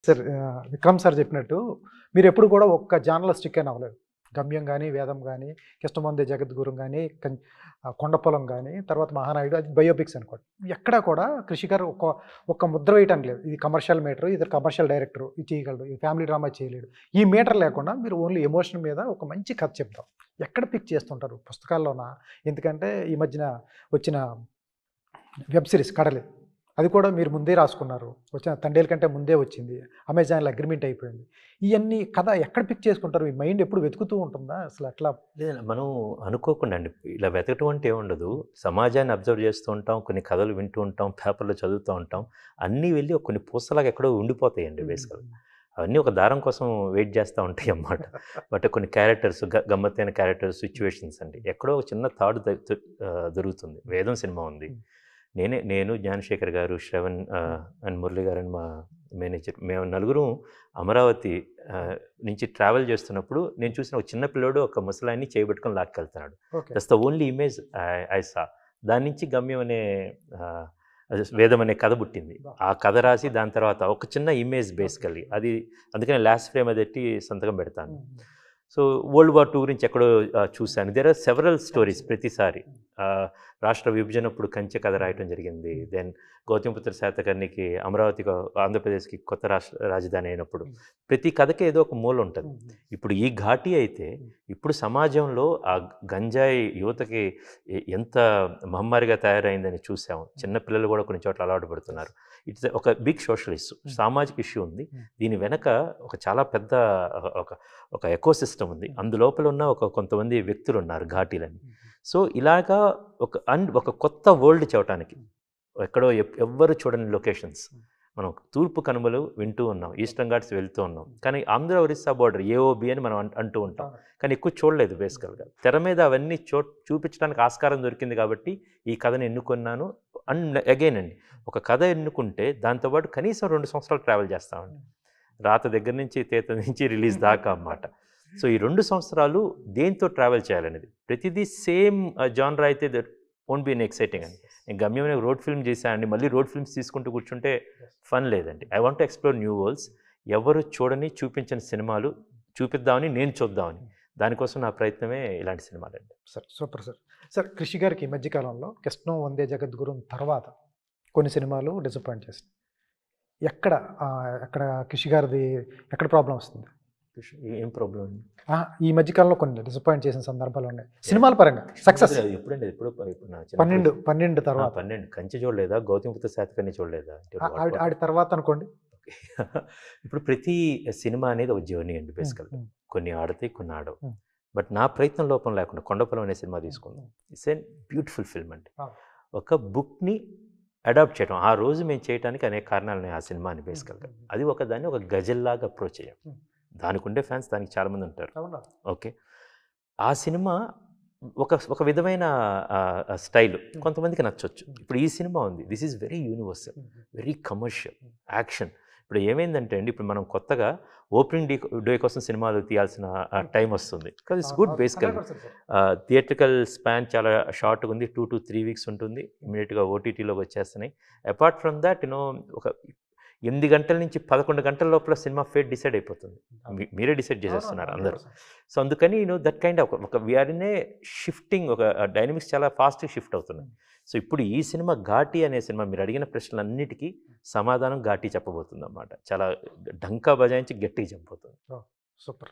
Sir Vikram sir చెప్పినట్టు మీరెప్పుడు కూడా ఒక్క జానర్‌లో స్టిక్ అయిన అవ్వలేదు. 'గమ్యం' గాని, 'వేదం' గాని, 'కృష్ణమందే జగద్గురు' గాని, 'కొండపొలం' గాని, తర్వాత 'మహానాయుడు' అది బయోపిక్స్ అనుకోండి. ఎక్కడా కూడా కృషి గారు ఒక ముద్ర వేయటానికి లేదు. ఇది కమర్షియల్ మీటర్, ఇది కమర్షియల్ డైరెక్టర్ ఇది చేయగలడు, ఈ ఫ్యామిలీ డ్రామా చేయలేడు. ఈ మీటర్ లేకుండా మీరు ఓన్లీ ఎమోషన్ మీద ఒక మంచి కథ చెప్తాం. ఎక్కడ పిక్ చేస్తుంటారు? పుస్తకాల్లోనా? ఎందుకంటే ఈ మధ్యన వచ్చిన వెబ్ సిరీస్ 'కడలి' అది కూడా మీరు ముందే రాసుకున్నారు. వచ్చిన 'తండేల్' కంటే ముందే వచ్చింది. అమెజాన్‌లో అగ్రీమెంట్ అయిపోయింది. ఇయన్నీ కథ ఎక్కడ పిక్ చేసుకుంటారు? మీ మైండ్ ఎప్పుడు వెతుకుతూ ఉంటుందా? అసలు ఎట్లా? లేదండి. మనం అనుకోకుండా అండి. ఇలా వెతకటం అంటే ఏముండదు. సమాజాన్ని అబ్జర్వ్ చేస్తూ ఉంటాం. కొన్ని కథలు వింటూ ఉంటాం. పేపర్‌లో చదువుతూ ఉంటాం. అన్నీ వెళ్ళి కొన్ని పూసలాగా ఎక్కడో ఉండిపోతాయండి బేసికల్‌గా. అవన్నీ ఒక దారం కోసం వెయిట్ చేస్తూ ఉంటాయన్నమాట. బట్ కొన్ని క్యారెక్టర్స్ గమ్మత్తైన క్యారెక్టర్స్, సిట్యుయేషన్స్ అండి. ఎక్కడో ఒక చిన్న తాడు దొరుకుతుంది. 'వేదం' సినిమా ఉంది. నేను జ్ఞానశేఖర్ గారు, శ్రవణ్ అండ్ మురళి గారు అండ్ మా మేనేజర్ మేము నలుగురం అమరావతి నుంచి ట్రావెల్ చేస్తున్నప్పుడు నేను చూసిన ఒక చిన్న పిల్లోడు ఒక ముసలాయన్ని చేయబెట్టుకొని లాక్కెళ్తున్నాడు. Okay. That's the only image I saw. దాని నుంచి 'గమ్యం' అనే అదే 'వేదం' అనే కథ పుట్టింది. ఆ కథ రాసి దాని తర్వాత ఒక చిన్న ఇమేజ్ బేసికల్లీ అది అందుకని లాస్ట్ ఫ్రేమ్ అది ఎట్టి సంతకం పెడతాను. సో వరల్డ్ వార్ 2 గురించి ఎక్కడో చూశాను. దేర్ ఆర్ సెవరల్ స్టోరీస్ ప్రతిసారి. రాష్ట్ర విభజనప్పుడు కంచె కథ రాయటం జరిగింది. దెన్ గౌతమిపుత్ర శాతకర్ణికి అమరావతికి ఆంధ్రప్రదేశ్‌కి కొత్త రాజధాని అయినప్పుడు ప్రతి కథకి ఏదో ఒక మూల ఉంటుంది. ఇప్పుడు ఈ ఘాటి అయితే ఇప్పుడు సమాజంలో ఆ గంజాయి యువతకి ఎంత మహమ్మారిగా తయారైందని చూసాము. చిన్న పిల్లలు కూడా కొన్ని చోట్ల అలవాటు పడుతున్నారు. ఇట్స్ ఒక బిగ్ సోషల్ ఇష్యూ, సామాజిక ఇష్యూ ఉంది. దీని వెనక ఒక చాలా పెద్ద ఒక ఒక ఎకోసిస్టమ్ ఉంది. అందులోపల ఉన్న కొంతమంది వ్యక్తులు ఉన్నారు ఘాటీలని. సో ఇలాగా ఒక కొత్త వరల్డ్ చూడటానికి ఎక్కడో ఎవ్వరు చూడని లొకేషన్స్. మనం తూర్పు కనుమలు వింటూ ఉన్నాం, ఈస్టర్న్ ఘాట్స్ వెళ్తూ ఉన్నాం. కానీ ఆంధ్ర ఒరిస్సా బోర్డర్ ఏఓబి అని మనం అంటూ ఉంటాం. కానీ ఎక్కువ చూడలేదు బేసికల్గా. తెర మీద అవన్నీ చూపించడానికి ఆస్కారం దొరికింది కాబట్టి ఈ కథను ఎన్నుకున్నాను. అండ్ అగైన్ అండి, ఒక కథ ఎన్నుకుంటే దాంతోపాటు కనీసం 2 సంవత్సరాలు ట్రావెల్ చేస్తామండి. రాత దగ్గర నుంచి తేత నుంచి రిలీజ్ దాకా అన్నమాట. సో ఈ 2 సంవత్సరాలు దేంతో ట్రావెల్ చేయాలనేది. ప్రతిదీ సేమ్ జానర్ అయితే దట్ వోంట్ బి ఎక్సైటింగ్ అండి. నేను 'గమ్యం' అనే రోడ్ ఫిల్మ్ చేశానండి. మళ్ళీ రోడ్ ఫిల్మ్స్ తీసుకుంటూ కూర్చుంటే ఫన్ లేదండి. I want to explore new world's. ఎవరు చూడని, చూపించని సినిమాలు చూపిద్దామని, నేను చూద్దామని. దానికోసం నా ప్రయత్నమే ఇలాంటి సినిమాలండి. Sir super sir. Sir Krishi గారికి ఈ మధ్య కాలంలో 'కృష్ణం వందే జగద్గురుం' తర్వాత కొన్ని సినిమాలు డిసప్పాయింట్ చేసినాయి. ఎక్కడ కృషి గారిది ఎక్కడ ప్రాబ్లమ్ వస్తుంది? ఏం ప్రాబ్లమ్ అండి? ఈ మధ్య కాలంలో కొన్ని డిసప్పాయింట్ చేసిన సందర్భాలు ఉన్నాయి. సినిమాల పరంగా సక్సెస్ ఎప్పుడండి? ఎప్పుడు నా 12 తర్వాత 12 కంచె చూడలేదా? గౌతమిపుత్ర శాతకర్ణి చూడలేదా? ఆడి తర్వాత అనుకోండి. ఇప్పుడు ప్రతి సినిమా అనేది ఒక జర్నీ అండి బేసికల్‌గా. కొన్ని ఆడతాయి, కొన్ని ఆడవు. బట్ నా ప్రయత్నం లోపం లేకుండా 'కొండపొలం' అనే సినిమా తీసుకుందాం. ఇట్స్ ఎ బ్యూటిఫుల్ ఫిల్మ్ అండి. ఒక బుక్‌ని అడాప్ట్ చేయడం. ఆ రోజు మేము చేయడానికి అనేక కారణాలు ఉన్నాయి ఆ సినిమాని బేసికల్‌గా. అది దాన్ని ఒక గజల్‌లాగా అప్రోచ్ చేయం. దానికి ఉండే ఫ్యాన్స్ దానికి చాలామంది ఉంటారు. ఓకే. ఆ సినిమా ఒక విధమైన స్టైల్ కొంతమందికి నచ్చొచ్చు. ఇప్పుడు ఈ సినిమా ఉంది. This is very universal, very commercial, action. ఇప్పుడు ఏమైందంటే అండి, ఇప్పుడు మనం కొత్తగా ఓపెనింగ్ డే కోసం సినిమాలు తీయాల్సిన టైం వస్తుంది. Because it's good basically. Theatrical span చాలా షార్ట్‌గా ఉంది. 2 to 3 వీక్స్ ఉంటుంది. ఇమ్మీడియట్‌గా ఓటీటీలోకి వచ్చేస్తున్నాయి. అపార్ట్ ఫ్రమ్ దట్ ఒక 8 గంటల నుంచి 11 గంటల లోపల సినిమా ఫేట్ డిసైడ్ అయిపోతుంది. మీరే డిసైడ్ చేసేస్తున్నారు అందరూ. సో అందుకని that kind of we are in a shifting, ఒక డైనమిక్స్ చాలా ఫాస్ట్‌గా షిఫ్ట్ అవుతున్నాయి. సో ఇప్పుడు ఈ సినిమా 'ఘాటి' అనే సినిమా మీరు అడిగిన ప్రశ్నలన్నిటికీ సమాధానం 'ఘాటి' చెప్పబోతుందన్నమాట. చాలా ఢంకా బజాయించి గట్టిగా చెప్పబోతుంది. సూపర్.